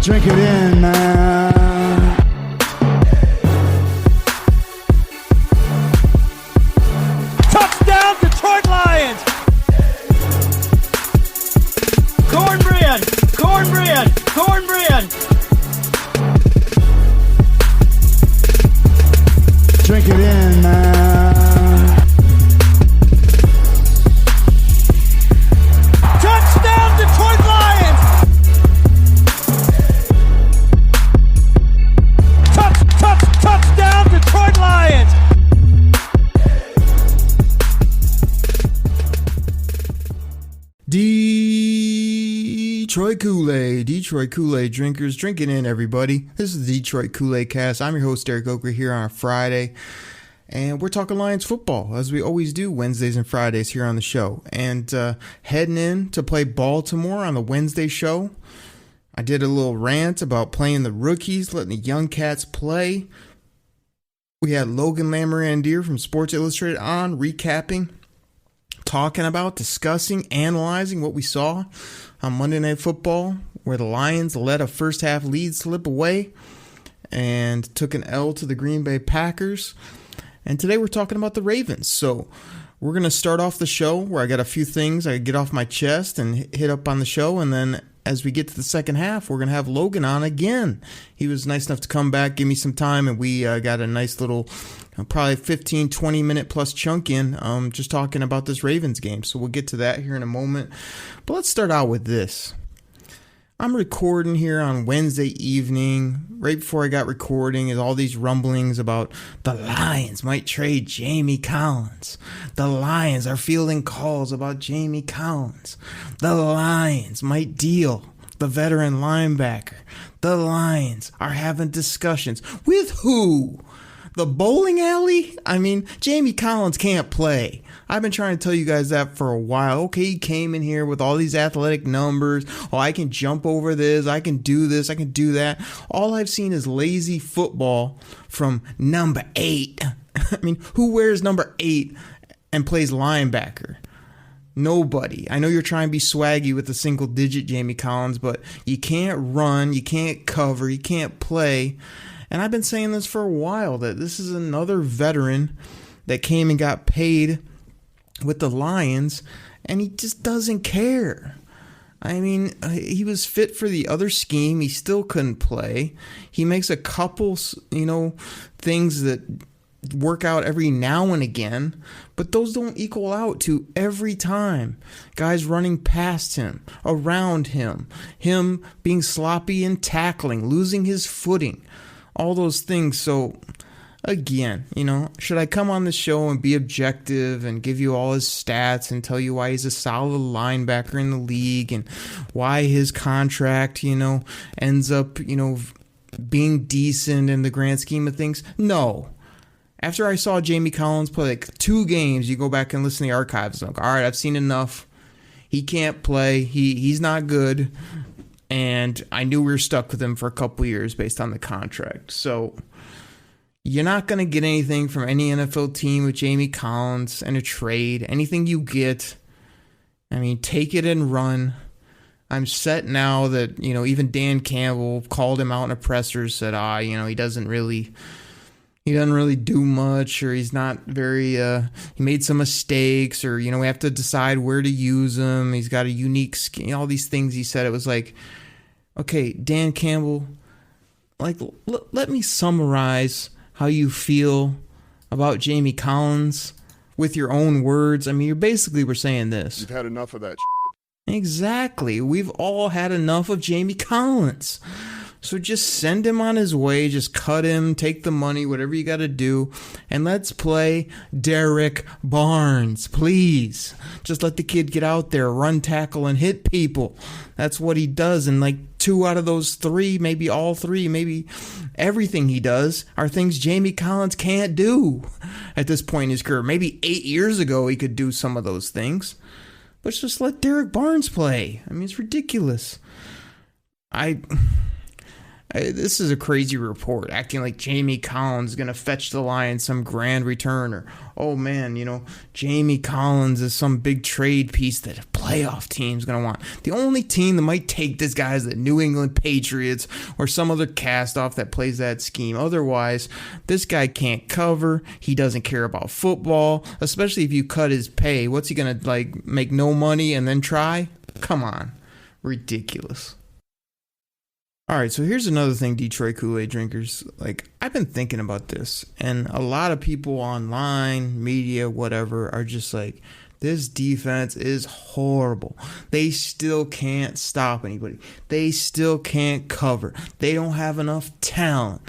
Drink it in, man. Touchdown, Detroit Lions! Cornbread! Cornbread! Cornbread! Drink it in, man. Touchdown, Detroit Lions! Touchdown, Detroit Lions! Detroit Koolaid drinkers, drink it in, everybody. This is the Detroit Koolaid Cast. I'm your host, Derek Oakley, here on a Friday, and we're talking Lions football, as we always do Wednesdays and Fridays here on the show. And heading in to play Baltimore on the Wednesday show, I did a little rant about playing the rookies, letting the young cats play. We had Logan Lamorandier from Sports Illustrated on, recapping, talking about, discussing, analyzing what we saw on Monday Night Football, where the Lions let a first half lead slip away and took an L to the Green Bay Packers. And today we're talking about the Ravens. So we're going to start off the show where I got a few things I get off my chest and hit up on the show, and then as we get to the second half, we're going to have Logan on again. He was nice enough to come back, give me some time, and we got a nice little, probably 15, 20-minute plus chunk in, just talking about this Ravens game. So we'll get to that here in a moment. But let's start out with this. I'm recording here on Wednesday evening. Right before I got recording is all these rumblings about the Lions might trade Jamie Collins. The Lions are fielding calls about Jamie Collins. The Lions might deal the veteran linebacker. The Lions are having discussions. With who? The bowling alley? I mean, Jamie Collins can't play. I've been trying to tell you guys that for a while. Okay, he came in here with all these athletic numbers. Oh, I can jump over this. I can do this. I can do that. All I've seen is lazy football from number 8. I mean, who wears number 8 and plays linebacker? Nobody. I know you're trying to be swaggy with a single digit Jamie Collins, but you can't run. You can't cover. You can't play. And I've been saying this for a while, that this is another veteran that came and got paid with the Lions, and he just doesn't care. I mean, he was fit for the other scheme. He still couldn't play. He makes a couple, things that work out every now and again, but those don't equal out to every time. Guys running past him, around him, him being sloppy in tackling, losing his footing, all those things. So again, should I come on the show and be objective and give you all his stats and tell you why he's a solid linebacker in the league and why his contract, ends up, being decent in the grand scheme of things? No. After I saw Jamie Collins play like 2 games, you go back and listen to the archives. I'm like, all right, I've seen enough. He can't play. He's not good. And I knew we were stuck with him for a couple years based on the contract. So you're not going to get anything from any NFL team with Jamie Collins and a trade. Anything you get, I mean, take it and run. I'm set now that, even Dan Campbell called him out in a presser, said, he doesn't really do much, or he's not very, he made some mistakes, or, we have to decide where to use him. He's got a unique skin, all these things he said. It was like, okay, Dan Campbell, like, let me summarize how you feel about Jamie Collins with your own words. I mean, you basically were saying this. You've had enough of that. Exactly. We've all had enough of Jamie Collins. So just send him on his way, just cut him, take the money, whatever you got to do, and let's play Derek Barnes, please. Just let the kid get out there, run, tackle, and hit people. That's what he does, and like 2 out of those 3, maybe all 3, maybe everything he does are things Jamie Collins can't do at this point in his career. Maybe 8 years ago he could do some of those things, but just let Derek Barnes play. I mean, it's ridiculous. This is a crazy report, acting like Jamie Collins is going to fetch the Lions some grand return, or, oh man, Jamie Collins is some big trade piece that playoff team's going to want. The only team that might take this guy is the New England Patriots or some other cast-off that plays that scheme. Otherwise, this guy can't cover. He doesn't care about football, especially if you cut his pay. What's he going to, make no money and then try? Come on. Ridiculous. All right, so here's another thing, Detroit Kool-Aid drinkers. I've been thinking about this, and a lot of people online, media, whatever, are just like, this defense is horrible. They still can't stop anybody. They still can't cover. They don't have enough talent.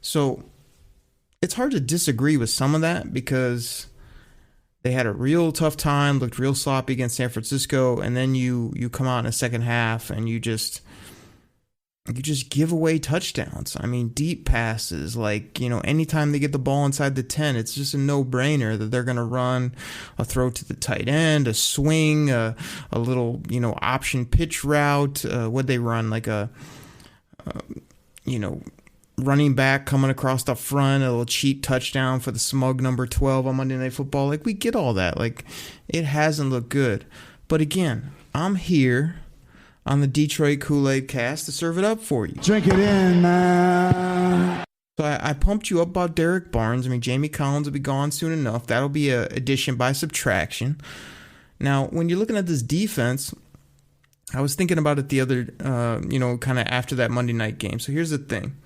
So it's hard to disagree with some of that because they had a real tough time, looked real sloppy against San Francisco, and then you come out in the second half and you just give away touchdowns. I mean, deep passes, anytime they get the ball inside the 10, it's just a no-brainer that they're going to run a throw to the tight end, a swing, a little, option pitch route. What'd they run? Running back coming across the front, a little cheap touchdown for the smug number 12 on Monday Night Football. We get all that. It hasn't looked good. But again, I'm here on the Detroit Koolaid Cast to serve it up for you. Drink it in, man. So I pumped you up about Derek Barnes. I mean, Jamie Collins will be gone soon enough. That'll be a addition by subtraction. Now, when you're looking at this defense, I was thinking about it the other, kind of after that Monday night game. So here's the thing.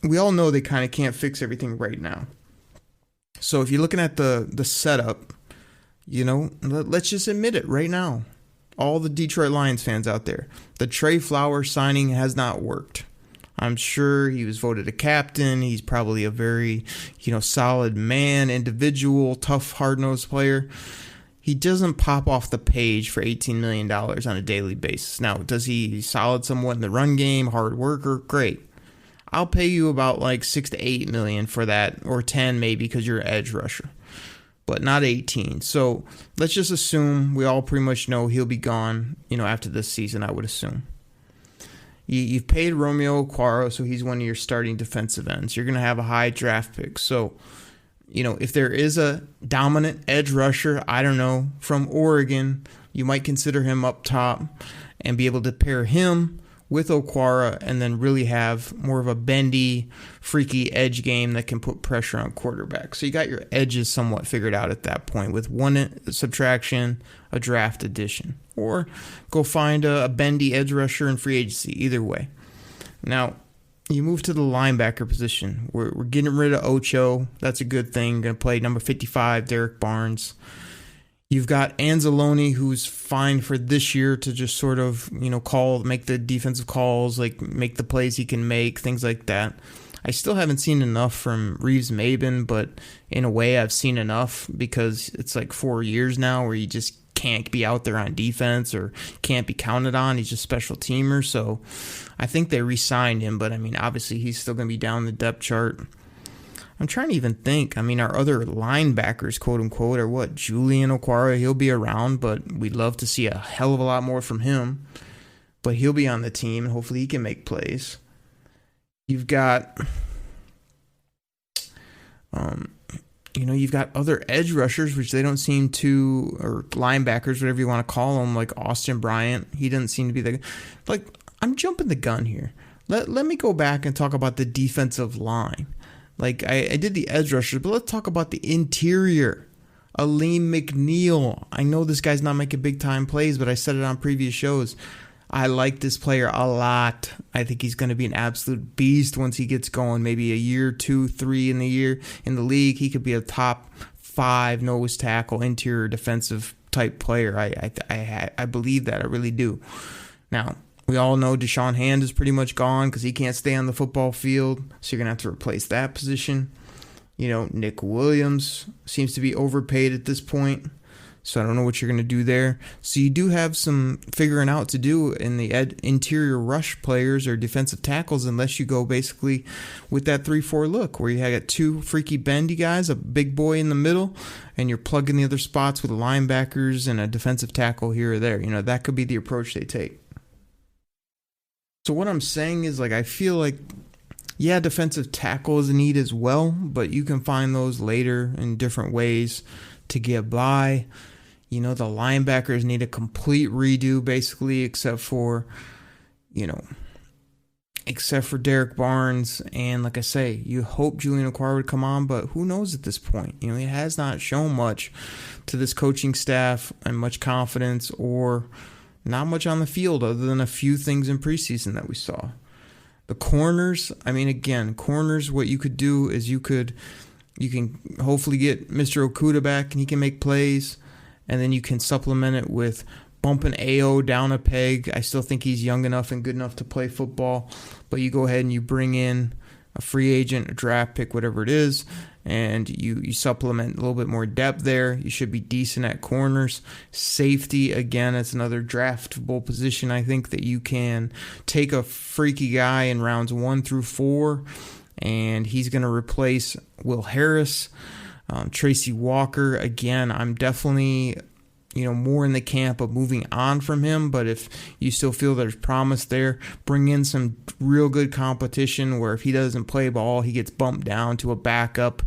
We all know they kind of can't fix everything right now. So if you're looking at the setup, let's just admit it right now. All the Detroit Lions fans out there, the Trey Flowers signing has not worked. I'm sure he was voted a captain. He's probably a very, solid man, individual, tough, hard-nosed player. He doesn't pop off the page for $18 million on a daily basis. Now, does he solid somewhat in the run game, hard worker? Great. I'll pay you about $6 to $8 million for that, or 10 maybe because you're an edge rusher, but not 18. So let's just assume we all pretty much know he'll be gone, after this season, I would assume. You've paid Romeo Okwara, so he's one of your starting defensive ends. You're going to have a high draft pick. So, if there is a dominant edge rusher, I don't know, from Oregon, you might consider him up top and be able to pair him with Okwara and then really have more of a bendy, freaky edge game that can put pressure on quarterbacks. So you got your edges somewhat figured out at that point with one subtraction, a draft addition. Or go find a bendy edge rusher in free agency, either way. Now, you move to the linebacker position. We're getting rid of Ocho. That's a good thing. Going to play number 55, Derek Barnes. You've got Anzalone, who's fine for this year to just sort of, make the defensive calls, make the plays he can make, things like that. I still haven't seen enough from Reeves-Maben, but in a way I've seen enough because it's 4 years now where you just can't be out there on defense or can't be counted on. He's just special teamer, so I think they re-signed him, but obviously he's still going to be down the depth chart. I'm trying to even think. Our other linebackers, quote unquote, are what? Julian Okwara, he'll be around, but we'd love to see a hell of a lot more from him. But he'll be on the team, and hopefully he can make plays. You've got, you've got other edge rushers, which they don't seem to, or linebackers, whatever you want to call them, like Austin Bryant. He doesn't seem to be the, I'm jumping the gun here. Let me go back and talk about the defensive line. I did the edge rushers, but let's talk about the interior. Aleem McNeil. I know this guy's not making big-time plays, but I said it on previous shows. I like this player a lot. I think he's going to be an absolute beast once he gets going. Maybe a year, 2, 3 in the league. He could be a top 5 nose tackle, interior defensive type player. I believe that. I really do. Now, we all know Deshaun Hand is pretty much gone because he can't stay on the football field, so you're going to have to replace that position. Nick Williams seems to be overpaid at this point, so I don't know what you're going to do there. So you do have some figuring out to do in the interior rush players or defensive tackles unless you go basically with that 3-4 look where you got 2 freaky bendy guys, a big boy in the middle, and you're plugging the other spots with linebackers and a defensive tackle here or there. That could be the approach they take. So what I'm saying is, I feel like, yeah, defensive tackle is a need as well, but you can find those later in different ways to get by. The linebackers need a complete redo, basically, except for Derek Barnes. And like I say, you hope Julian Okwara would come on, but who knows at this point? He has not shown much to this coaching staff and much confidence, or not much on the field other than a few things in preseason that we saw. The corners, corners, what you could do is you can hopefully get Mr. Okudah back and he can make plays, and then you can supplement it with bumping AO down a peg. I still think he's young enough and good enough to play football, but you go ahead and you bring in a free agent, a draft pick, whatever it is, and you supplement a little bit more depth there. You should be decent at corners. Safety, again, it's another draftable position. I think that you can take a freaky guy in rounds 1 through 4, and he's going to replace Will Harris. Tracy Walker, again, I'm definitely more in the camp of moving on from him, but if you still feel there's promise there, bring in some real good competition where if he doesn't play ball, he gets bumped down to a backup,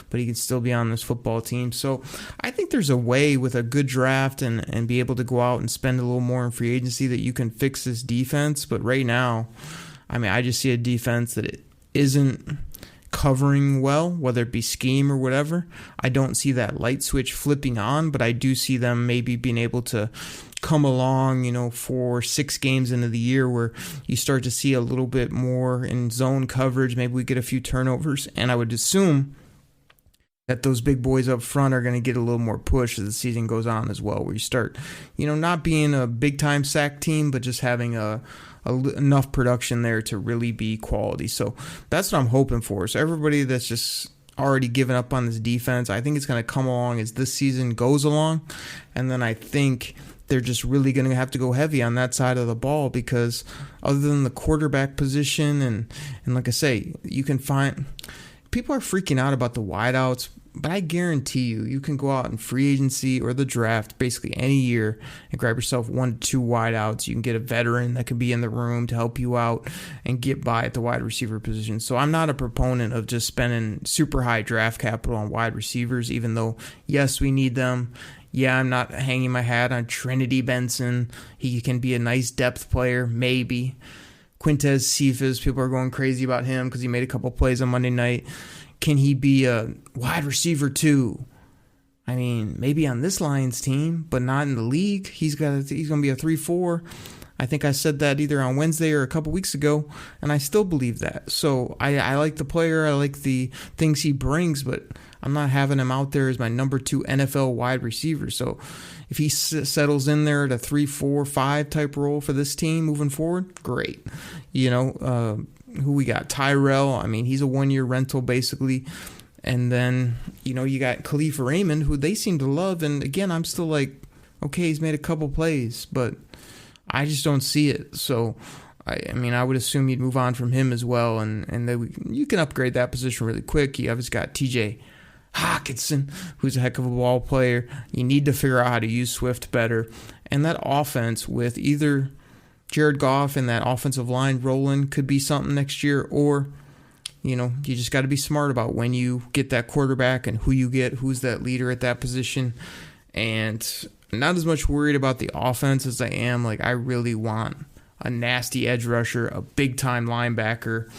but he can still be on this football team. So I think there's a way with a good draft and be able to go out and spend a little more in free agency that you can fix this defense. But right now, I just see a defense that it isn't covering well, whether it be scheme or whatever. I don't see that light switch flipping on, but I do see them maybe being able to come along, for 6 games into the year where you start to see a little bit more in zone coverage. Maybe we get a few turnovers, and I would assume that those big boys up front are going to get a little more push as the season goes on as well, where you start, not being a big-time sack team, but just having enough production there to really be quality. So that's what I'm hoping for. So everybody that's just already given up on this defense, I think it's going to come along as this season goes along. And then I think they're just really going to have to go heavy on that side of the ball, because other than the quarterback position, and like I say, you can find people are freaking out about the wideouts, but I guarantee you can go out in free agency or the draft basically any year and grab yourself 1 to 2 wideouts. You can get a veteran that can be in the room to help you out and get by at the wide receiver position. So I'm not a proponent of just spending super high draft capital on wide receivers, even though, yes, we need them. Yeah, I'm not hanging my hat on Trinity Benson. He can be a nice depth player, maybe. Quintez Cephas, people are going crazy about him because he made a couple plays on Monday night. Can he be a wide receiver too? Maybe on this Lions team, but not in the league. He's going to be a 3-4. I think I said that either on Wednesday or a couple weeks ago, and I still believe that. So I like the player. I like the things he brings, but I'm not having him out there as my number 2 NFL wide receiver. So if he settles in there at a 3, 4, 5 type role for this team moving forward, great. Who we got? Tyrell. He's a 1-year rental basically. And then, you got Khalifa Raymond, who they seem to love. And again, I'm still like, okay, he's made a couple plays, but I just don't see it. So, I would assume you'd move on from him as well. And then you can upgrade that position really quick. You obviously got TJ Hawkinson, who's a heck of a ball player. You need to figure out how to use Swift better. And that offense with either Jared Goff and that offensive line rolling could be something next year, or, you just got to be smart about when you get that quarterback and who you get, who's that leader at that position. And not as much worried about the offense as I am, I really want a nasty edge rusher, a big-time linebacker,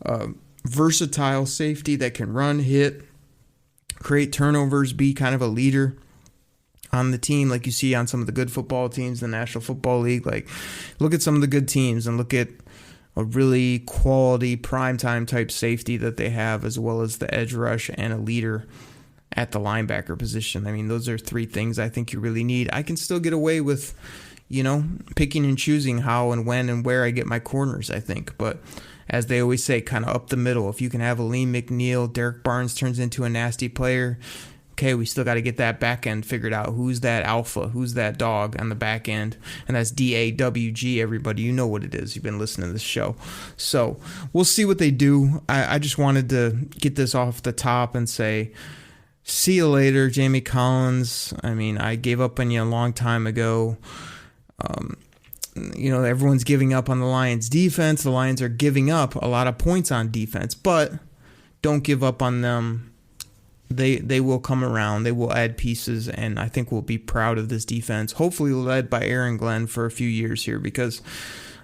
a versatile safety that can run, hit, create turnovers, be kind of a leader on the team like you see on some of the good football teams in the National Football League. Look at some of the good teams and look at a really quality primetime type safety that they have, as well as the edge rush and a leader at the linebacker position. Those are 3 things I think you really need. I can still get away with, picking and choosing how and when and where I get my corners, I think. But as they always say, kind of up the middle. If you can have Aleem McNeil, Derek Barnes turns into a nasty player, okay, we still got to get that back end figured out. Who's that alpha? Who's that dog on the back end? And that's DAWG, everybody. You know what it is. You've been listening to this show. So we'll see what they do. I just wanted to get this off the top and say, see you later, Jamie Collins. I gave up on you a long time ago. Everyone's giving up on the Lions defense. The Lions are giving up a lot of points on defense, but don't give up on them they will come around. They will add pieces, and I think we'll be proud of this defense. Hopefully led by Aaron Glenn for a few years here, because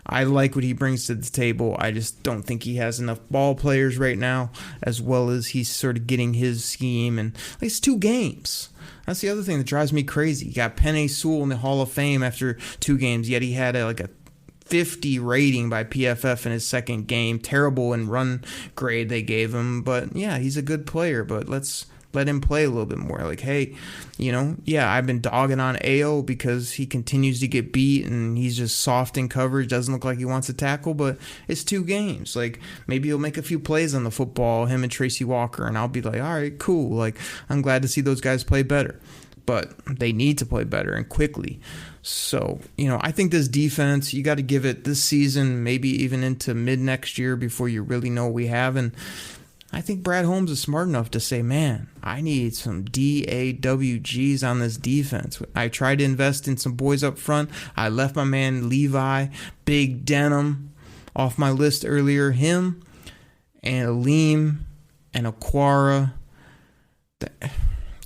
I like what he brings to the table. I just don't think he has enough ball players right now, as well as he's sort of getting his scheme. And it's 2 games. That's the other thing that drives me crazy. You got Penei Sewell in the Hall of Fame after 2 games, yet he had a 50 rating by PFF in his second game. Terrible in run grade they gave him. But, yeah, he's a good player. But let's let him play a little bit more. Hey, I've been dogging on AO because he continues to get beat and he's just soft in coverage. Doesn't look like he wants to tackle, but it's 2 games. Maybe he'll make a few plays on the football, him and Tracy Walker, and I'll be all right, cool. I'm glad to see those guys play better. But they need to play better and quickly. So, I think this defense, you got to give it this season, maybe even into mid next year before you really know what we have. And I think Brad Holmes is smart enough to say, man, I need some DAWGs on this defense. I tried to invest in some boys up front. I left my man Levi, Big Denham, off my list earlier. Him and Aleem and Aquara.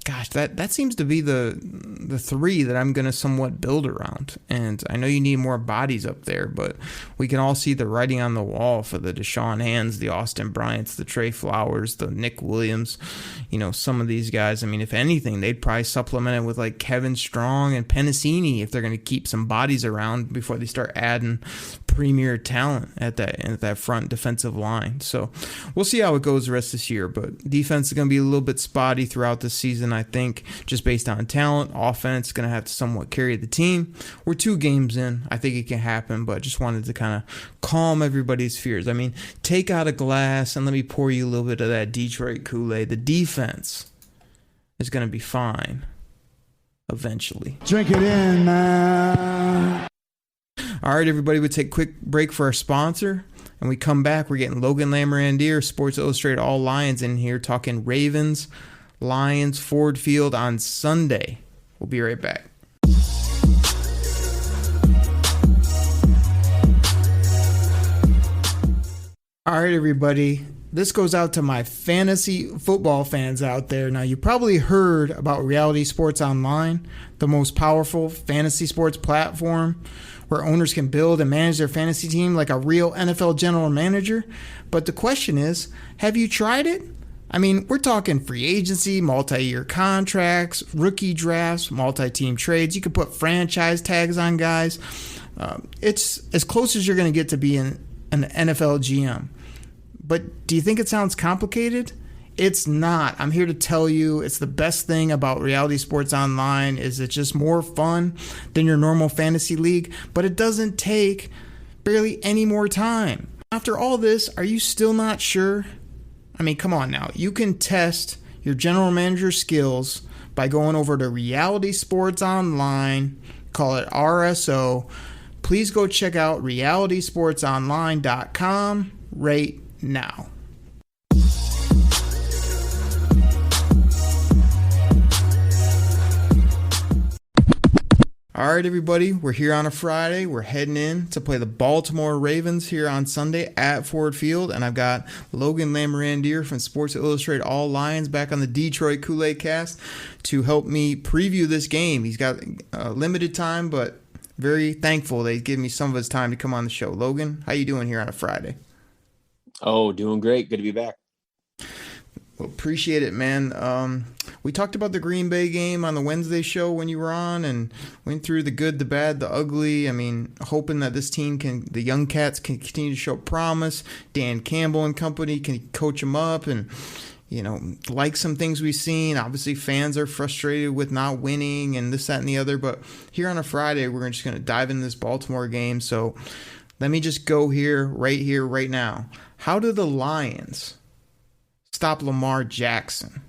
Gosh, that seems to be the 3 that I'm going to somewhat build around. And I know you need more bodies up there, but we can all see the writing on the wall for the Deshaun Hands, the Austin Bryants, the Trey Flowers, the Nick Williams. Some of these guys, if anything, they'd probably supplement it with Kevin Strong and Pennicini if they're going to keep some bodies around before they start adding premier talent at that front defensive line. So we'll see how it goes the rest of this year. But defense is going to be a little bit spotty throughout the season, I think, just based on talent. Offense is going to have to somewhat carry the team. We're 2 games in. I think it can happen, but just wanted to kind of calm everybody's fears. Take out a glass and let me pour you a little bit of that Detroit Kool-Aid. The defense is going to be fine eventually. Drink it in, man. All right, everybody, we take a quick break for our sponsor. And we come back, we're getting Logan Lamorandier, Sports Illustrated All Lions, in here talking Ravens, Lions, Ford Field on Sunday. We'll be right back. All right, everybody. This goes out to my fantasy football fans out there. Now, you probably heard about Reality Sports Online, the most powerful fantasy sports platform where owners can build and manage their fantasy team like a real NFL general manager. But the question is, have you tried it? We're talking free agency, multi-year contracts, rookie drafts, multi-team trades. You can put franchise tags on guys. It's as close as you're going to get to being an NFL GM. But do you think it sounds complicated? It's not. I'm here to tell you it's the best thing about Reality Sports Online is it's just more fun than your normal fantasy league, but it doesn't take barely any more time. After all this, are you still not sure? Come on now. You can test your general manager skills by going over to Reality Sports Online, call it RSO. Please go check out realitysportsonline.com right now. All right, everybody, we're here on a Friday. We're heading in to play the Baltimore Ravens here on Sunday at Ford Field, and I've got Logan Lamorandier from Sports Illustrated All Lions back on the Detroit Koolaid Cast to help me preview this game. He's got limited time, but very thankful that he's given me some of his time to come on the show. Logan, how you doing here on a Friday? Oh, doing great. Good to be back. Well, appreciate it, man. We talked about the Green Bay game on the Wednesday show when you were on and went through the good, the bad, the ugly. Hoping that this team the young cats can continue to show promise. Dan Campbell and company can coach them up and, like some things we've seen. Obviously, fans are frustrated with not winning and this, that, and the other. But here on a Friday, we're just going to dive into this Baltimore game. So let me just go here, right now. How do the Lions stop Lamar Jackson?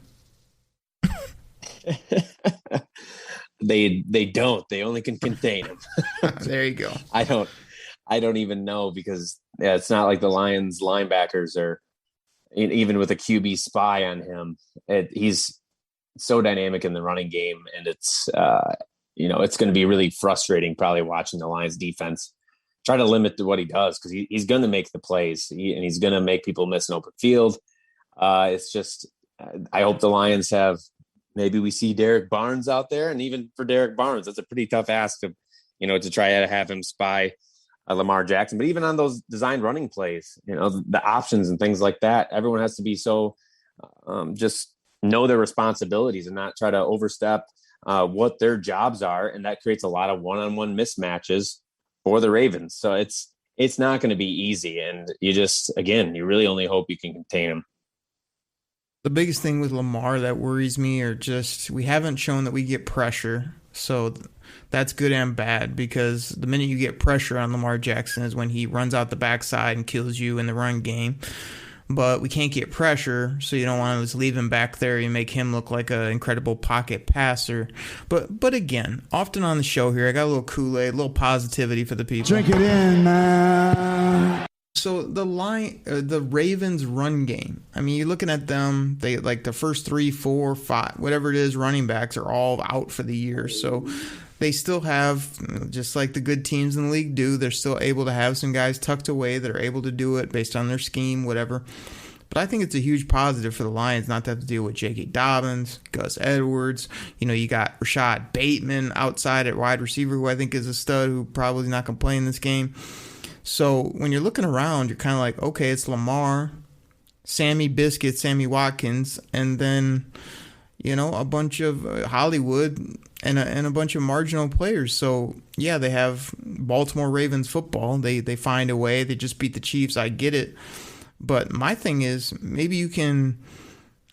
They don't. They only can contain him. There you go. I don't even know because it's not like the Lions linebackers are even with a QB spy on him. He's so dynamic in the running game, and it's it's going to be really frustrating probably watching the Lions defense try to limit to what he does because he's going to make the plays and he's going to make people miss an open field. It's just I hope the Lions maybe we see Derek Barnes out there, and even for Derek Barnes, that's a pretty tough ask to try to have him spy Lamar Jackson. But even on those designed running plays, the options and things like that, everyone has to be so just know their responsibilities and not try to overstep what their jobs are. And that creates a lot of one-on-one mismatches for the Ravens. So it's not going to be easy. And you really only hope you can contain them. The biggest thing with Lamar that worries me are just we haven't shown that we get pressure. So that's good and bad, because the minute you get pressure on Lamar Jackson is when he runs out the backside and kills you in the run game. But we can't get pressure, so you don't want to just leave him back there and make him look like an incredible pocket passer. But again, often on the show here, I got a little Kool-Aid, a little positivity for the people. Drink it in, man. So the Ravens run game, I mean, you're looking at them, they like the first 3, 4, 5, whatever it is, running backs are all out for the year. So they still have, just like the good teams in the league do, they're still able to have some guys tucked away that are able to do it based on their scheme, whatever. But I think it's a huge positive for the Lions not to have to deal with J.K. Dobbins, Gus Edwards. You got Rashad Bateman outside at wide receiver, who I think is a stud, who probably not going to play in this game. So when you're looking around, you're kind of like, okay, it's Lamar, Sammy Watkins, and then, a bunch of Hollywood and a bunch of marginal players. So, yeah, they have Baltimore Ravens football. They find a way. They just beat the Chiefs. I get it. But my thing is, maybe you can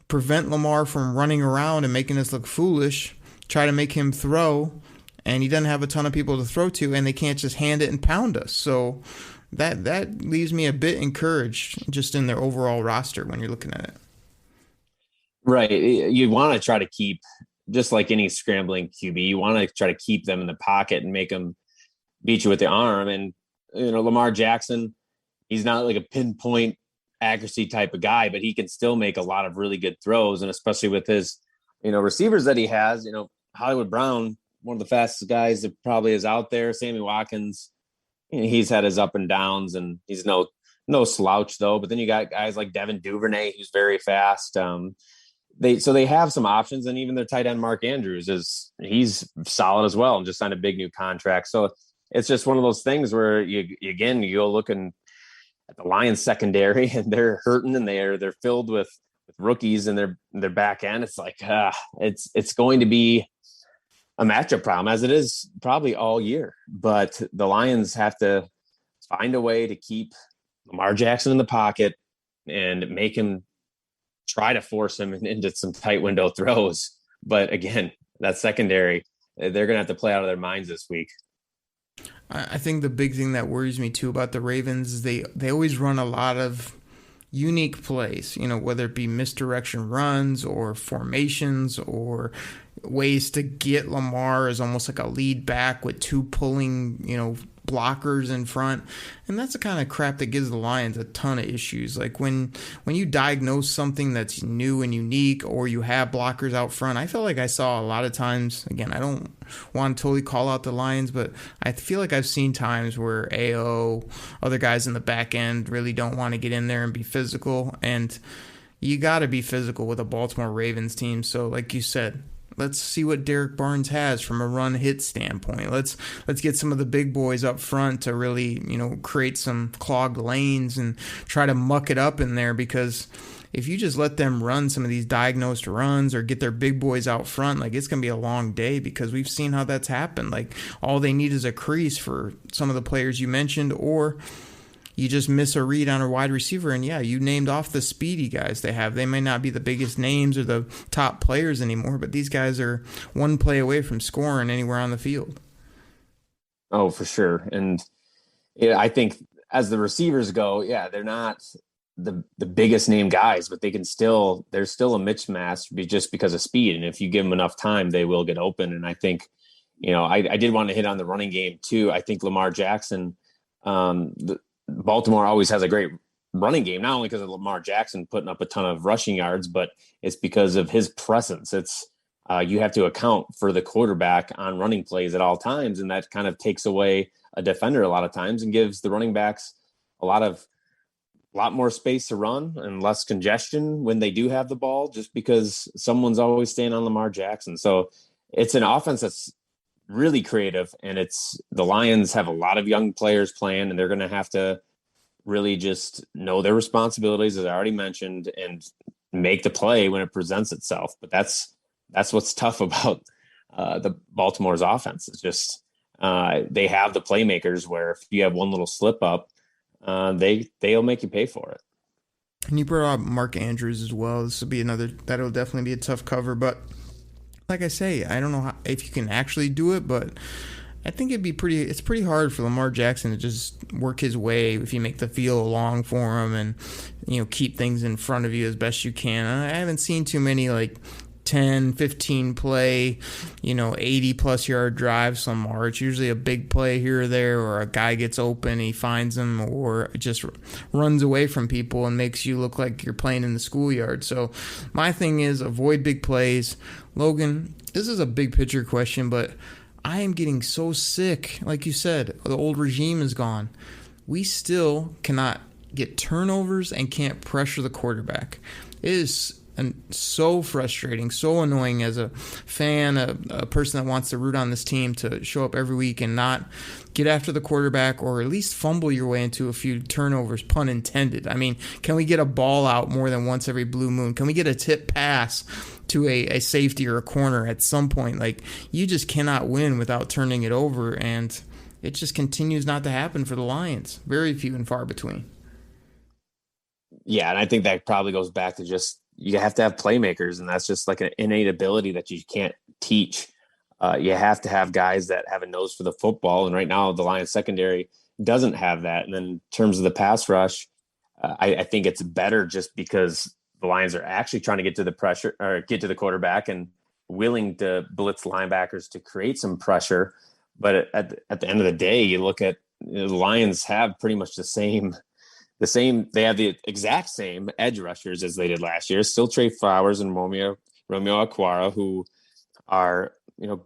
prevent Lamar from running around and making us look foolish, try to make him throw, and he doesn't have a ton of people to throw to, and they can't just hand it and pound us. So that leaves me a bit encouraged just in their overall roster when you're looking at it. Right. You want to try to keep, just like any scrambling QB, you want to try to keep them in the pocket and make them beat you with the arm. And, Lamar Jackson, he's not like a pinpoint accuracy type of guy, but he can still make a lot of really good throws. And especially with his, receivers that he has, Hollywood Brown, one of the fastest guys that probably is out there. Sammy Watkins, he's had his up and downs, and he's no slouch though. But then you got guys like Devin Duvernay, who's very fast. They have some options, and even their tight end Mark Andrews he's solid as well, and just signed a big new contract. So it's just one of those things where you go looking at the Lions secondary, and they're hurting, and they're filled with rookies in their back end. It's like it's going to be a matchup problem, as it is probably all year. But the Lions have to find a way to keep Lamar Jackson in the pocket and make him try to force him into some tight window throws. But again, that secondary, they're going to have to play out of their minds this week. I think the big thing that worries me too about the Ravens is they always run a lot of unique plays, whether it be misdirection runs or formations or ways to get Lamar as almost like a lead back with two pulling, blockers in front. And that's the kind of crap that gives the Lions a ton of issues. Like when you diagnose something that's new and unique, or you have blockers out front, I feel like I saw a lot of times, again, I don't want to totally call out the Lions, but I feel like I've seen times where AO, other guys in the back end really don't want to get in there and be physical. And you got to be physical with a Baltimore Ravens team. So like you said, let's see what Derek Barnes has from a run hit standpoint. Let's get some of the big boys up front to really, create some clogged lanes and try to muck it up in there, because if you just let them run some of these diagnosed runs or get their big boys out front, like, it's going to be a long day, because we've seen how that's happened. Like, all they need is a crease for some of the players you mentioned, or you just miss a read on a wide receiver, and yeah, you named off the speedy guys they have. They may not be the biggest names or the top players anymore, but these guys are one play away from scoring anywhere on the field. Oh, for sure. And I think as the receivers go, they're not the biggest name guys, but there's still a mismatch just because of speed. And if you give them enough time, they will get open. And I think, I did want to hit on the running game too. I think Lamar Jackson, Baltimore always has a great running game, not only because of Lamar Jackson putting up a ton of rushing yards, but it's because of his presence. It's you have to account for the quarterback on running plays at all times, and that kind of takes away a defender a lot of times and gives the running backs a lot of a lot more space to run and less congestion when they do have the ball, just because someone's always staying on Lamar Jackson. So it's an offense that's really creative, and the Lions have a lot of young players playing, and they're going to have to really just know their responsibilities, as I already mentioned, and make the play when it presents itself. But that's what's tough about the Baltimore's offense. It's just they have the playmakers where if you have one little slip up, they'll make you pay for it. And you brought up Mark Andrews as well. This will be that'll definitely be a tough cover. But like I say, I don't know if you can actually do it, but I think it's pretty hard for Lamar Jackson to just work his way if you make the field long for him and, keep things in front of you as best you can. I haven't seen too many 10, 15 play, 80 plus yard drives somewhere. It's usually a big play here or there, or a guy gets open, he finds him, or just runs away from people and makes you look like you're playing in the schoolyard. So my thing is avoid big plays. Logan, this is a big picture question, but I am getting so sick. Like you said, the old regime is gone. We still cannot get turnovers and can't pressure the quarterback. It is so frustrating, so annoying as a fan, a person that wants to root on this team, to show up every week and not get after the quarterback, or at least fumble your way into a few turnovers, pun intended. I mean, can we get a ball out more than once every blue moon? Can we get a tip pass to a safety or a corner at some point? You just cannot win without turning it over, and it just continues not to happen for the Lions. Very few and far between. Yeah, and I think that probably goes back to just you have to have playmakers, and that's just an innate ability that you can't teach. You have to have guys that have a nose for the football, and right now the Lions secondary doesn't have that. And then in terms of the pass rush, I think it's better just because the Lions are actually trying to get to the pressure or get to the quarterback and willing to blitz linebackers to create some pressure. But at the end of the day, you look at the Lions have pretty much the same. They have the exact same edge rushers as they did last year. Still Trey Flowers and Romeo Okwara, who are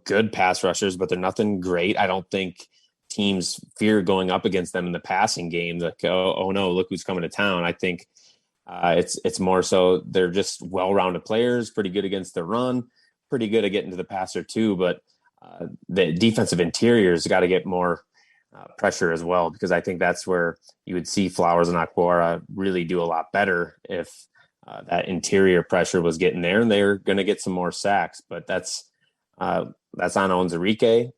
good pass rushers, but they're nothing great. I don't think teams fear going up against them in the passing game. Oh no, look who's coming to town. I think it's more so they're just well-rounded players, pretty good against the run, pretty good at getting to the passer too. But the defensive interior's got to get more pressure as well, because I think that's where you would see Flowers and Okwara really do a lot better if that interior pressure was getting there, and they're going to get some more sacks. But that's on Onwuzurike.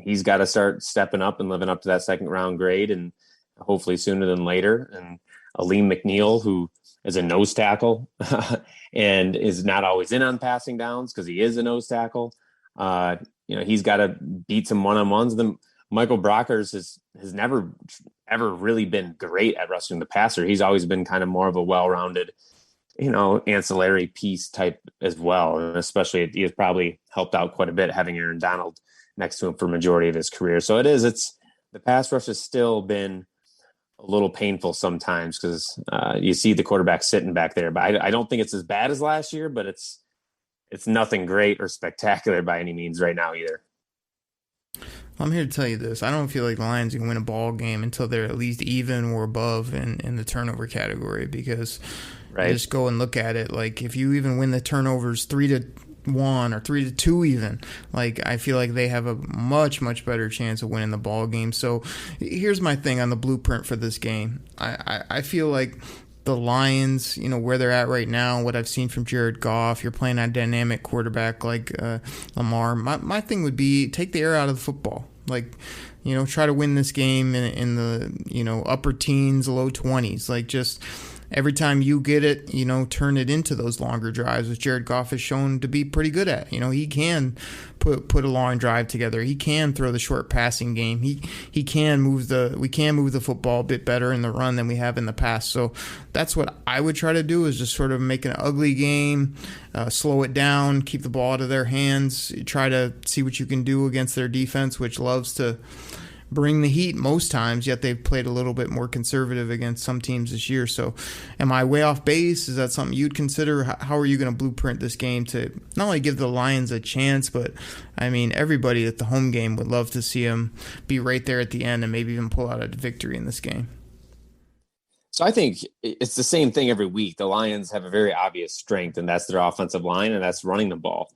He's got to start stepping up and living up to that second round grade, and hopefully sooner than later. And Aleem McNeil, who is a nose tackle and is not always in on passing downs because he is a nose tackle. He's got to beat some one-on-ones. Then Michael Brockers has never ever really been great at rushing the passer. He's always been kind of more of a well-rounded, ancillary piece type as well. And especially he has probably helped out quite a bit having Aaron Donald next to him for majority of his career. So it's the pass rush has still been a little painful sometimes because you see the quarterback sitting back there. But I don't think it's as bad as last year, but it's nothing great or spectacular by any means right now either. I'm here to tell you this. I don't feel like the Lions can win a ball game until they're at least even or above in the turnover category, because just go and look at it. If you even win the turnovers 3-1 or 3-2 even, I feel like they have a much, much better chance of winning the ball game. So here's my thing on the blueprint for this game. I feel like the Lions, where they're at right now, what I've seen from Jared Goff, you're playing a dynamic quarterback like Lamar. My thing would be take the air out of the football. Try to win this game in the, upper teens, low 20s. Just every time you get it, turn it into those longer drives, which Jared Goff has shown to be pretty good at. He can put a long drive together. He can throw the short passing game. We can move the football a bit better in the run than we have in the past. So that's what I would try to do, is just sort of make an ugly game, slow it down, keep the ball out of their hands, try to see what you can do against their defense, which loves to bring the heat most times, yet they've played a little bit more conservative against some teams this year. So am I way off base? Is that something you'd consider? How are you going to blueprint this game to not only give the Lions a chance, but everybody at the home game would love to see them be right there at the end and maybe even pull out a victory in this game? So I think it's the same thing every week. The Lions have a very obvious strength, and that's their offensive line, and that's running the ball.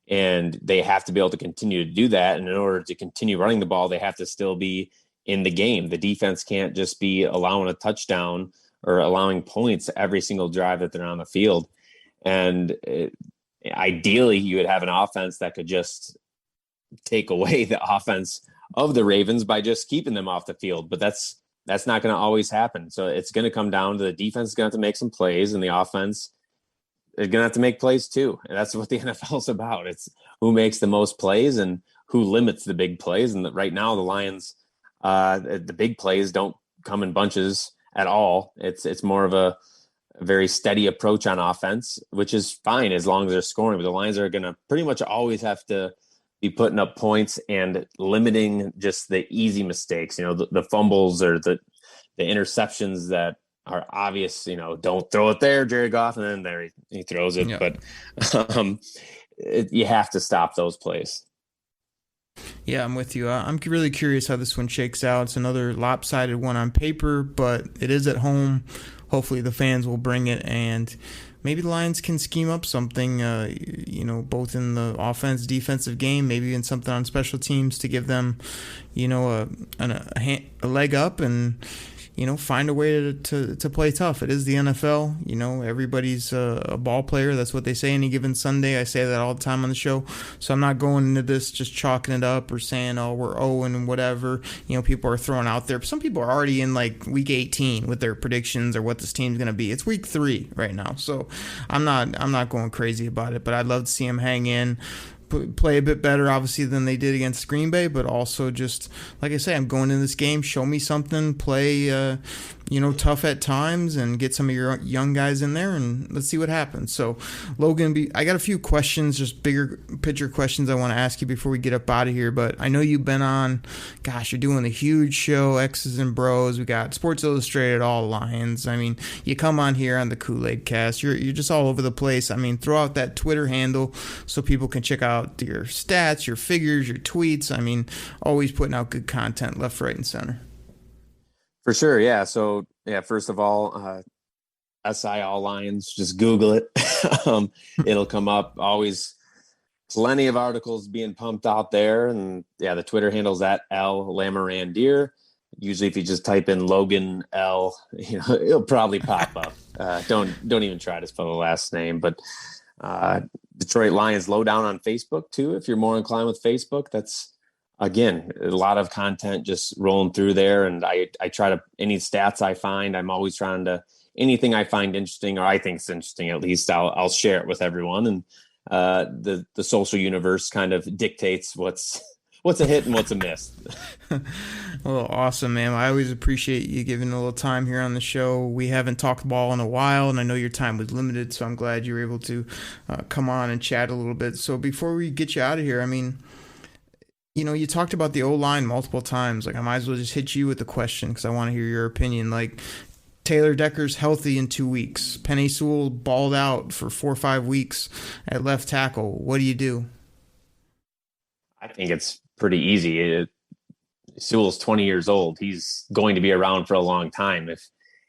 And they have to be able to continue to do that. And in order to continue running the ball, they have to still be in the game. The defense can't just be allowing a touchdown or allowing points every single drive that they're on the field. And ideally, you would have an offense that could just take away the offense of the Ravens by just keeping them off the field. But that's not going to always happen. So it's going to come down to the defense is going to have to make some plays, and the offense is going to have to make plays too. And that's what the NFL is about. It's who makes the most plays and who limits the big plays. And right now, the Lions, the big plays don't come in bunches at all. It's more of a very steady approach on offense, which is fine as long as they're scoring. But the Lions are going to pretty much always have to be putting up points and limiting just the easy mistakes, the fumbles or the interceptions that are obvious, don't throw it there, Jared Goff, and then there he throws it. Yeah. But you have to stop those plays. Yeah, I'm with you. I'm really curious how this one shakes out. It's another lopsided one on paper, but it is at home. Hopefully the fans will bring it, and maybe the Lions can scheme up something, both in the offense, defensive game, maybe even something on special teams to give them, a leg up and, find a way to play tough. It is the NFL. Everybody's a ball player. That's what they say any given Sunday. I say that all the time on the show. So I'm not going into this just chalking it up or saying, oh, we're 0 and whatever. People are throwing out there. Some people are already in like week 18 with their predictions or what this team's going to be. It's week 3 right now. So I'm not going crazy about it, but I'd love to see them hang in, play a bit better, obviously, than they did against Green Bay, but also just, like I say, I'm going in this game, show me something, play, tough at times, and get some of your young guys in there, and let's see what happens. So, Logan, I got a few questions, just bigger picture questions I want to ask you before we get up out of here, but I know you've been on, you're doing a huge show, X's and Bros, we got Sports Illustrated, all Lions. I mean, you come on here on the Koolaid Cast, you're just all over the place. I mean, throw out that Twitter handle so people can check out your stats, your figures, your tweets. I mean, always putting out good content left, right, and center. For sure, yeah. So, first of all, SI All Lions, just Google it. It'll come up. Always plenty of articles being pumped out there. And, the Twitter handle's at Lamorandier. Usually if you just type in Logan L, it'll probably pop up. Don't even try to spell the last name. But Detroit Lions Lowdown on Facebook, too, if you're more inclined with Facebook. That's, again, a lot of content just rolling through there. And I try to, any stats I find, I'm always trying to, anything I find interesting, or I think is interesting, at least I'll share it with everyone. And the social universe kind of dictates what's a hit and what's a miss. Well, awesome, man. I always appreciate you giving a little time here on the show. We haven't talked ball in a while, and I know your time was limited, so I'm glad you were able to come on and chat a little bit. So before we get you out of here, I mean, you talked about the O-line multiple times. Like, I might as well just hit you with the question because I want to hear your opinion. Like, Taylor Decker's healthy in 2 weeks. Penei Sewell balled out for 4 or 5 weeks at left tackle. What do you do? I think it's pretty easy. Sewell's 20 years old. He's going to be around for a long time. If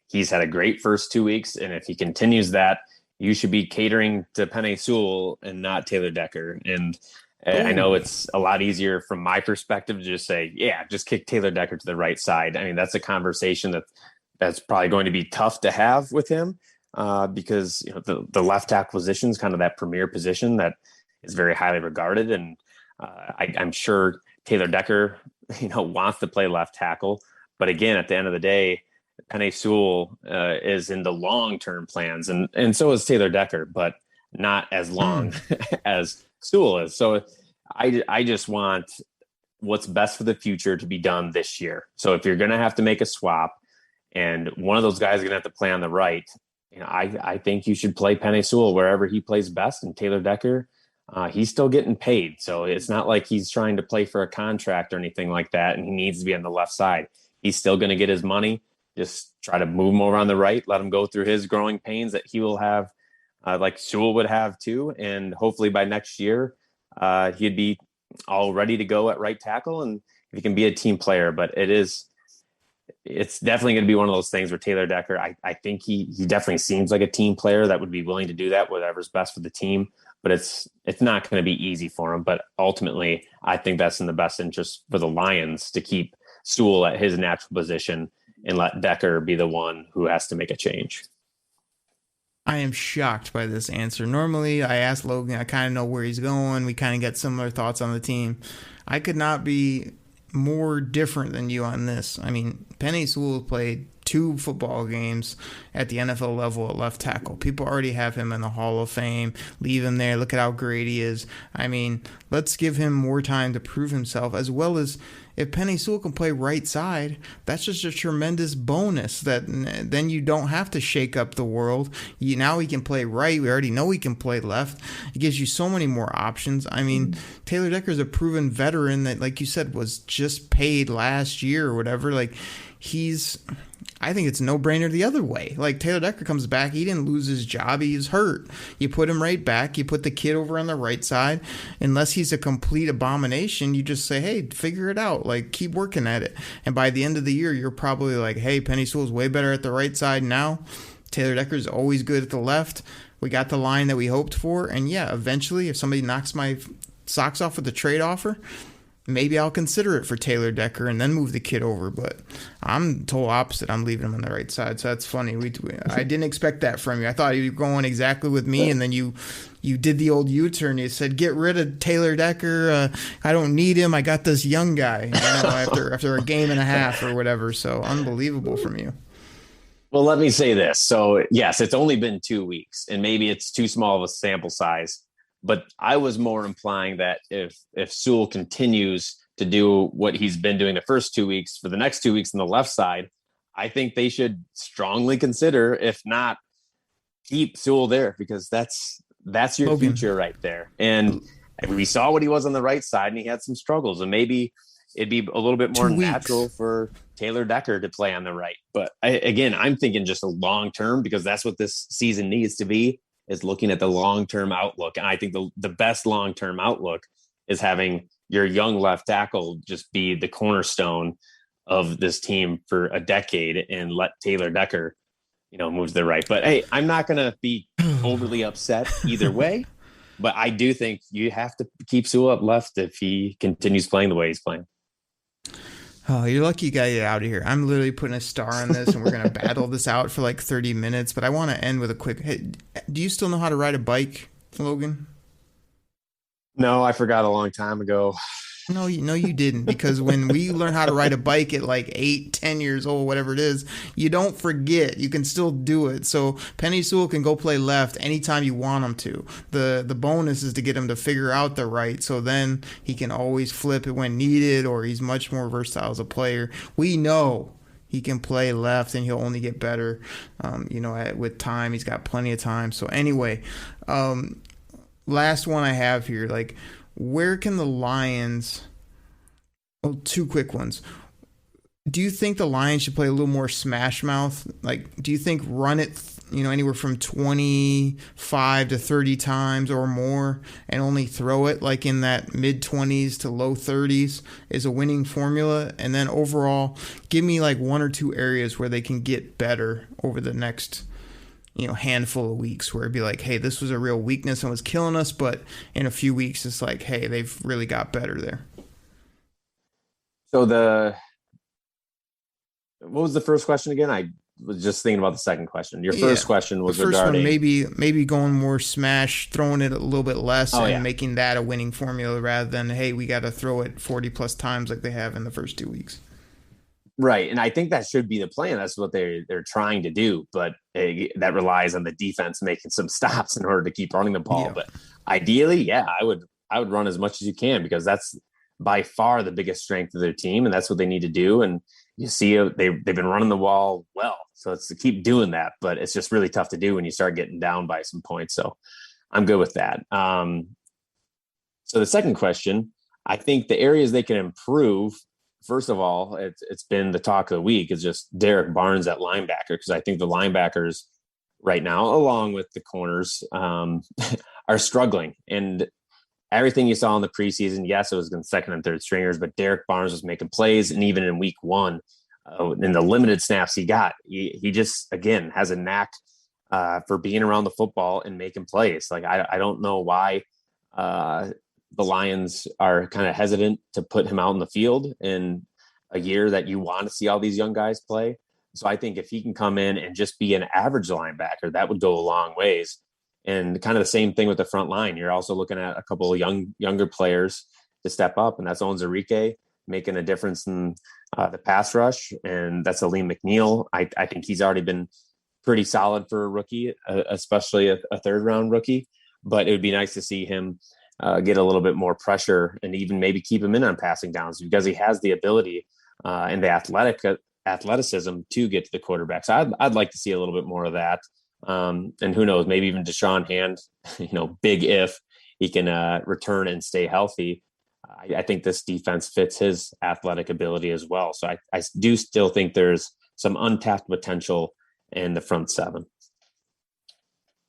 he's had a great first 2 weeks, and if he continues that, you should be catering to Penei Sewell and not Taylor Decker. And I know it's a lot easier from my perspective to just say, just kick Taylor Decker to the right side. I mean, that's a conversation that's probably going to be tough to have with him because the left tackle position is kind of that premier position that is very highly regarded. And I'm sure Taylor Decker, wants to play left tackle. But again, at the end of the day, Penei Sewell is in the long-term plans, and so is Taylor Decker, but not as long as Sewell is. So I just want what's best for the future to be done this year. So if you're going to have to make a swap and one of those guys is going to have to play on the right, I think you should play Penei Sewell wherever he plays best, and Taylor Decker, he's still getting paid. So it's not like he's trying to play for a contract or anything like that, and he needs to be on the left side. He's still going to get his money. Just try to move him over on the right, let him go through his growing pains that he will have, like Sewell would have too. And hopefully by next year, he'd be all ready to go at right tackle, and he can be a team player. But it's definitely going to be one of those things where Taylor Decker, I think he definitely seems like a team player that would be willing to do that, whatever's best for the team. But it's not going to be easy for him. But ultimately, I think that's in the best interest for the Lions to keep Sewell at his natural position and let Decker be the one who has to make a change. I am shocked by this answer. Normally, I ask Logan, I kind of know where he's going. We kind of get similar thoughts on the team. I could not be more different than you on this. I mean, Penei Sewell played 2 football games at the NFL level at left tackle. People already have him in the Hall of Fame. Leave him there. Look at how great he is. I mean, let's give him more time to prove himself, as well as if Penei Sewell can play right side, that's just a tremendous bonus that then you don't have to shake up the world. Now he can play right. We already know he can play left. It gives you so many more options. I mean, Taylor Decker is a proven veteran that, like you said, was just paid last year or whatever. Like, I think it's a no-brainer the other way. Like, Taylor Decker comes back. He didn't lose his job. He was hurt. You put him right back. You put the kid over on the right side. Unless he's a complete abomination, you just say, hey, figure it out. Like, keep working at it. And by the end of the year, you're probably like, hey, Penei Sewell's way better at the right side now. Taylor Decker's always good at the left. We got the line that we hoped for. And, yeah, eventually, if somebody knocks my socks off with a trade offer, maybe I'll consider it for Taylor Decker and then move the kid over. But I'm total opposite. I'm leaving him on the right side. So that's funny. I didn't expect that from you. I thought you were going exactly with me, and then you did the old U-turn. You said, get rid of Taylor Decker. I don't need him. I got this young guy, after a game and a half or whatever. So unbelievable from you. Well, let me say this. So, yes, it's only been 2 weeks, and maybe it's too small of a sample size. But I was more implying that if Sewell continues to do what he's been doing the first 2 weeks for the next 2 weeks on the left side, I think they should strongly consider, if not keep Sewell there, because that's your Logan. Future right there. And we saw what he was on the right side, and he had some struggles, and maybe it'd be a little bit more natural for Taylor Decker to play on the right. But I'm thinking just a long term, because that's what this season needs to be, is looking at the long-term outlook. And I think the best long-term outlook is having your young left tackle just be the cornerstone of this team for a decade and let Taylor Decker, move to the right. But hey, I'm not going to be overly upset either way, but I do think you have to keep Sewell up left if he continues playing the way he's playing. Oh, you're lucky you got to get out of here. I'm literally putting a star on this, and we're going to battle this out for like 30 minutes. But I want to end with a quick, hey, do you still know how to ride a bike, Logan? No, I forgot a long time ago. No, you didn't, because when we learn how to ride a bike at like 8, 10 years old, whatever it is, you don't forget. You can still do it. So Penei Sewell can go play left anytime you want him to. The bonus is to get him to figure out the right, so then he can always flip it when needed, or he's much more versatile as a player. We know he can play left, and he'll only get better. With time, he's got plenty of time. So anyway, last one I have here, like, where can the Lions... Oh, 2 quick ones. Do you think the Lions should play a little more smash mouth? Like, do you think run it, anywhere from 25 to 30 times or more, and only throw it like in that mid-20s to low 30s is a winning formula? And then overall, give me like 1 or 2 areas where they can get better over the next handful of weeks, where it'd be like, hey, this was a real weakness and was killing us, but in a few weeks it's like, hey, they've really got better there. So what was the first question again? I was just thinking about the second question. Your first question was the first regarding one, maybe going more smash, throwing it a little bit less, making that a winning formula rather than, hey, we got to throw it 40 plus times like they have in the first 2 weeks. Right. And I think that should be the plan. That's what they're trying to do. But that relies on the defense making some stops in order to keep running the ball. Yeah. But ideally, I would run as much as you can, because that's by far the biggest strength of their team. And that's what they need to do. And you see they've been running the wall well. So it's to keep doing that. But it's just really tough to do when you start getting down by some points. So I'm good with that. So the second question, I think the areas they can improve, first of all, it's been the talk of the week, is just Derek Barnes at linebacker, because I think the linebackers right now, along with the corners, are struggling. And everything you saw in the preseason, yes, it was in second and third stringers, but Derek Barnes was making plays. And even in week 1, in the limited snaps he got, he just, again, has a knack for being around the football and making plays. Like, I don't know why the Lions are kind of hesitant to put him out in the field in a year that you want to see all these young guys play. So I think if he can come in and just be an average linebacker, that would go a long ways. And kind of the same thing with the front line. You're also looking at a couple of younger players to step up, and that's Onwuzurike making a difference in the pass rush, and that's Aleem McNeil. I think he's already been pretty solid for a rookie, especially a third-round rookie. But it would be nice to see him get a little bit more pressure and even maybe keep him in on passing downs, because he has the ability and the athleticism to get to the quarterback. So I'd like to see a little bit more of that. And who knows, maybe even Deshaun Hand, big if he can return and stay healthy. I think this defense fits his athletic ability as well. So I do still think there's some untapped potential in the front seven.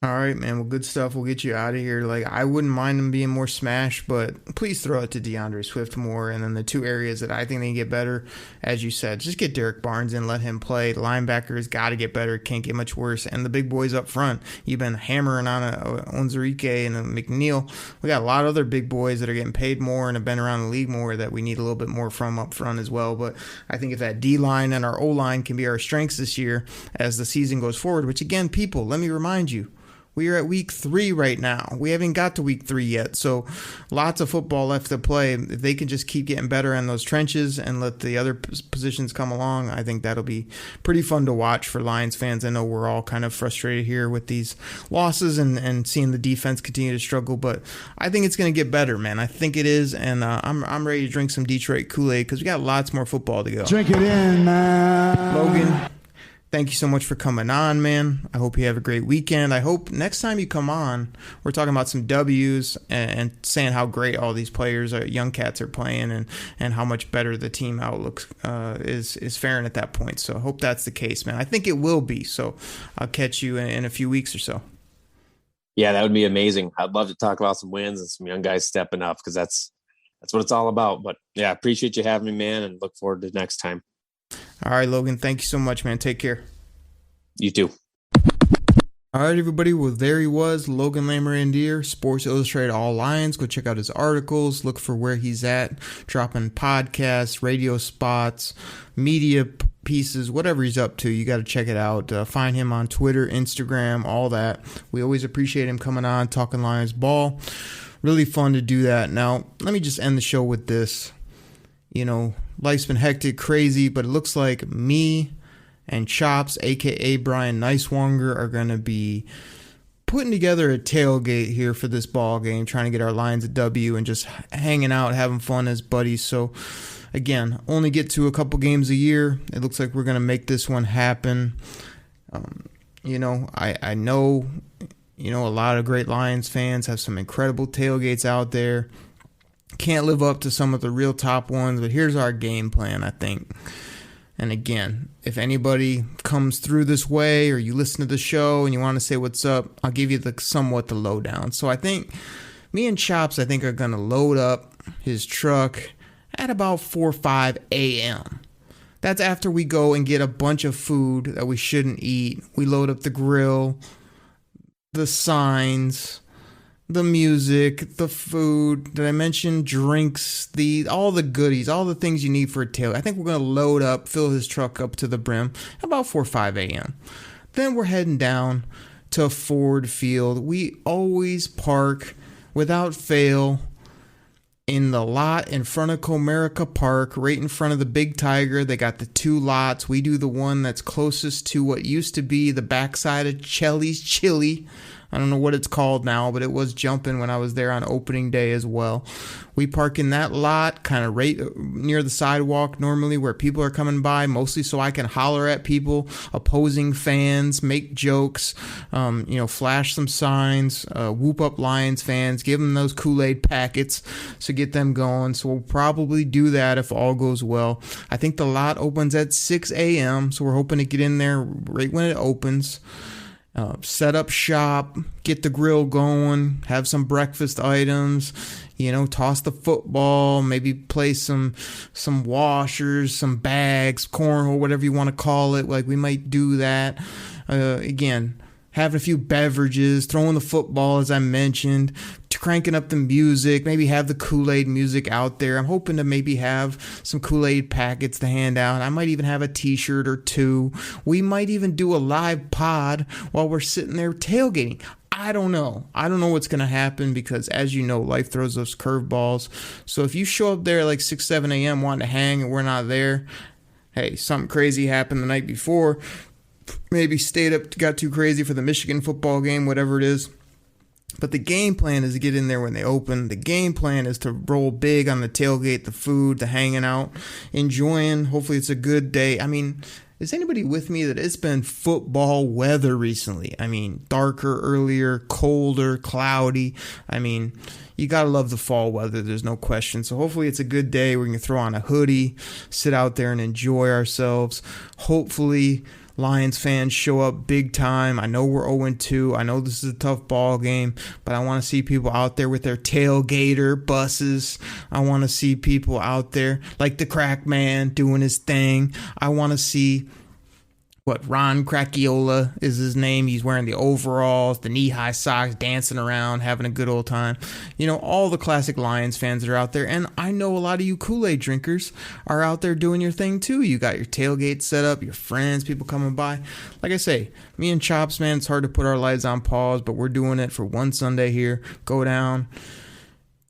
All right, man. Well, good stuff. We'll get you out of here. Like, I wouldn't mind them being more smash, but please throw it to DeAndre Swift more. And then the two areas that I think they can get better, as you said, just get Derek Barnes in, let him play. The linebackers got to get better. Can't get much worse. And the big boys up front, you've been hammering on Onwuzurike and a McNeil. We got a lot of other big boys that are getting paid more and have been around the league more that we need a little bit more from up front as well. But I think if that D-line and our O-line can be our strengths this year as the season goes forward, which again, people, let me remind you, we are at week 3 right now. We haven't got to week 3 yet, so lots of football left to play. If they can just keep getting better in those trenches and let the other positions come along, I think that'll be pretty fun to watch for Lions fans. I know we're all kind of frustrated here with these losses and seeing the defense continue to struggle, but I think it's going to get better, man. I think it is, and I'm ready to drink some Detroit Kool-Aid because we got lots more football to go. Drink it in, man. Logan, thank you so much for coming on, man. I hope you have a great weekend. I hope next time you come on, we're talking about some W's and saying how great all these players, young cats, are playing and how much better the team outlook is faring at that point. So I hope that's the case, man. I think it will be. So I'll catch you in a few weeks or so. Yeah, that would be amazing. I'd love to talk about some wins and some young guys stepping up because that's what it's all about. But yeah, I appreciate you having me, man, and look forward to next time. All right, Logan, thank you so much, man. Take care. You too. All right, everybody. Well, there he was, Logan Lamorandier, Sports Illustrated All Lions. Go check out his articles. Look for where he's at, dropping podcasts, radio spots, media pieces, whatever he's up to. You got to check it out. Find him on Twitter, Instagram, all that. We always appreciate him coming on, talking Lions ball. Really fun to do that. Now, let me just end the show with this. Life's been hectic, crazy, but it looks like me and Chops, a.k.a. Brian Nicewanger, are going to be putting together a tailgate here for this ball game, trying to get our Lions a W and just hanging out, having fun as buddies. So, again, only get to a couple games a year. It looks like we're going to make this one happen. I know, a lot of great Lions fans have some incredible tailgates out there. Can't live up to some of the real top ones, but here's our game plan, I think. And again, if anybody comes through this way or you listen to the show and you want to say what's up, I'll give you somewhat the lowdown. So I think me and Chops, are going to load up his truck at about 4 or 5 a.m. That's after we go and get a bunch of food that we shouldn't eat. We load up the grill, the signs, the music, the food, did I mention drinks, all the goodies, all the things you need for a tailgate. I think we're going to load up, fill his truck up to the brim about 4 or 5 a.m. Then we're heading down to Ford Field. We always park without fail in the lot in front of Comerica Park, right in front of the Big Tiger. They got the 2 lots. We do the one that's closest to what used to be the backside of Chelly's Chili. I don't know what it's called now, but it was jumping when I was there on opening day as well. We park in that lot, kind of right near the sidewalk normally where people are coming by, mostly so I can holler at people, opposing fans, make jokes, flash some signs, whoop up Lions fans, give them those Kool-Aid packets to get them going. So we'll probably do that if all goes well. I think the lot opens at 6 a.m., so we're hoping to get in there right when it opens. set up shop, get the grill going, have some breakfast items, toss the football, maybe play some washers, some bags, cornhole, whatever you want to call it. Like, we might do that. Again, having a few beverages, throwing the football, as I mentioned, cranking up the music, maybe have the Kool-Aid music out there. I'm hoping to maybe have some Kool-Aid packets to hand out. I might even have a t-shirt or two. We might even do a live pod while we're sitting there tailgating. I don't know. I don't know what's going to happen because, as you know, life throws those curveballs. So if you show up there like 6, 7 a.m. wanting to hang and we're not there, hey, something crazy happened the night before. Maybe stayed up, got too crazy for the Michigan football game, whatever it is. But the game plan is to get in there when they open. The game plan is to roll big on the tailgate, the food, the hanging out, enjoying. Hopefully it's a good day. I mean, is anybody with me that it's been football weather recently? I mean, darker, earlier, colder, cloudy. I mean, you got to love the fall weather. There's no question. So hopefully it's a good day. We can throw on a hoodie, sit out there and enjoy ourselves. Hopefully Lions fans show up big time. I know we're 0-2. I know this is a tough ball game, but I want to see people out there with their tailgater buses. I want to see people out there like the Crack Man doing his thing. I want to see Ron Cracchiola is his name. He's wearing the overalls, the knee-high socks, dancing around, having a good old time. All the classic Lions fans that are out there. And I know a lot of you Kool-Aid drinkers are out there doing your thing too. You got your tailgate set up, your friends, people coming by. Like I say, me and Chops, man, it's hard to put our lives on pause, but we're doing it for one Sunday here. Go down,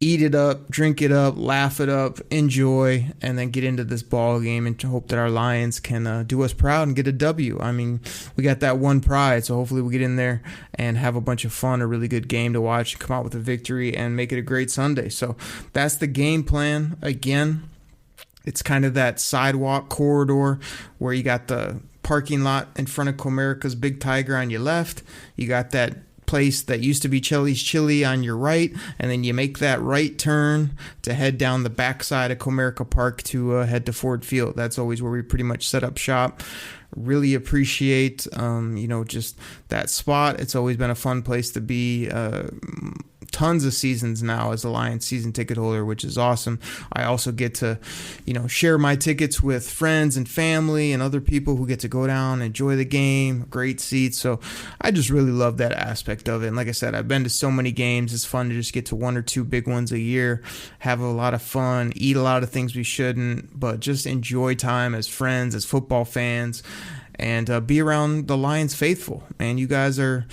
eat it up, drink it up, laugh it up, enjoy, and then get into this ball game and hope that our Lions can do us proud and get a W. I mean, we got that one pride, so hopefully we get in there and have a bunch of fun, a really good game to watch, come out with a victory, and make it a great Sunday. So that's the game plan. Again, it's kind of that sidewalk corridor where you got the parking lot in front of Comerica's Big Tiger on your left. You got that place that used to be Chili's Chili on your right, and then you make that right turn to head down the backside of Comerica Park to head to Ford Field. That's always where we pretty much set up shop. Really appreciate just that spot. It's always been a fun place to be. Tons of seasons now as a Lions season ticket holder, which is awesome. I also get to, share my tickets with friends and family and other people who get to go down, enjoy the game, great seats. So I just really love that aspect of it. And like I said, I've been to so many games. It's fun to just get to one or two big ones a year, have a lot of fun, eat a lot of things we shouldn't, but just enjoy time as friends, as football fans, and be around the Lions faithful. And you guys are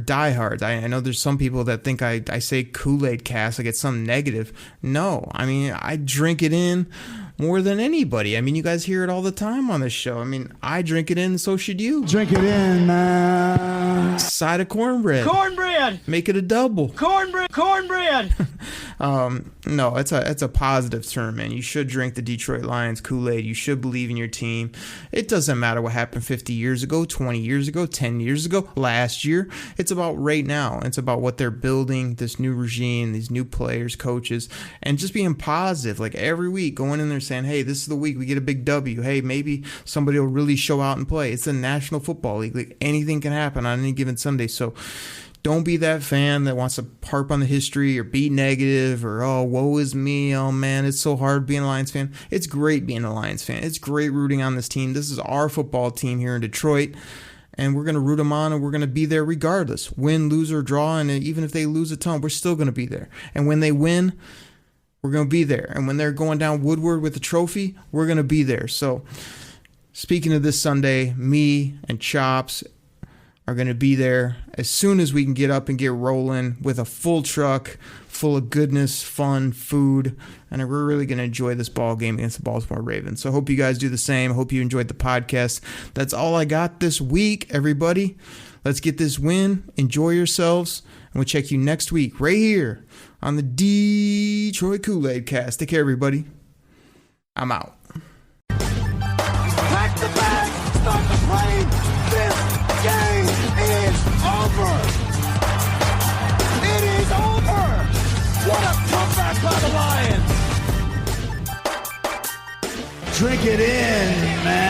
diehards. I know there's some people that think I say Koolaid Cast like it's something negative. No, I mean, I drink it in more than anybody. I mean, you guys hear it all the time on this show. I mean, I drink it in, and so should you. Drink it in, man. Side of cornbread. Cornbread. Make it a double. Cornbread. No, it's a positive term, man. You should drink the Detroit Lions Kool-Aid. You should believe in your team. It doesn't matter what happened 50 years ago, 20 years ago, 10 years ago, last year. It's about right now. It's about what they're building, this new regime, these new players, coaches, and just being positive. Like every week, going in there saying, hey, this is the week we get a big W. Hey, maybe somebody will really show out and play. It's the National Football League. Like anything can happen on any given Sunday. So don't be that fan that wants to harp on the history or be negative or, oh, woe is me. Oh, man, it's so hard being a Lions fan. It's great being a Lions fan. It's great rooting on this team. This is our football team here in Detroit, and we're going to root them on, and we're going to be there regardless. Win, lose, or draw, and even if they lose a ton, we're still going to be there. And when they win, we're going to be there. And when they're going down Woodward with the trophy, we're going to be there. So speaking of this Sunday, me and Chops are going to be there as soon as we can get up and get rolling with a full truck full of goodness, fun, food, and we're really going to enjoy this ball game against the Baltimore Ravens. So I hope you guys do the same. I hope you enjoyed the podcast. That's all I got this week, everybody. Let's get this win. Enjoy yourselves, and we'll check you next week right here on the Detroit Koolaid Cast. Take care, everybody. I'm out. Pack the bag. Start the plane. This game is over. It is over. What a comeback by the Lions. Drink it in, man.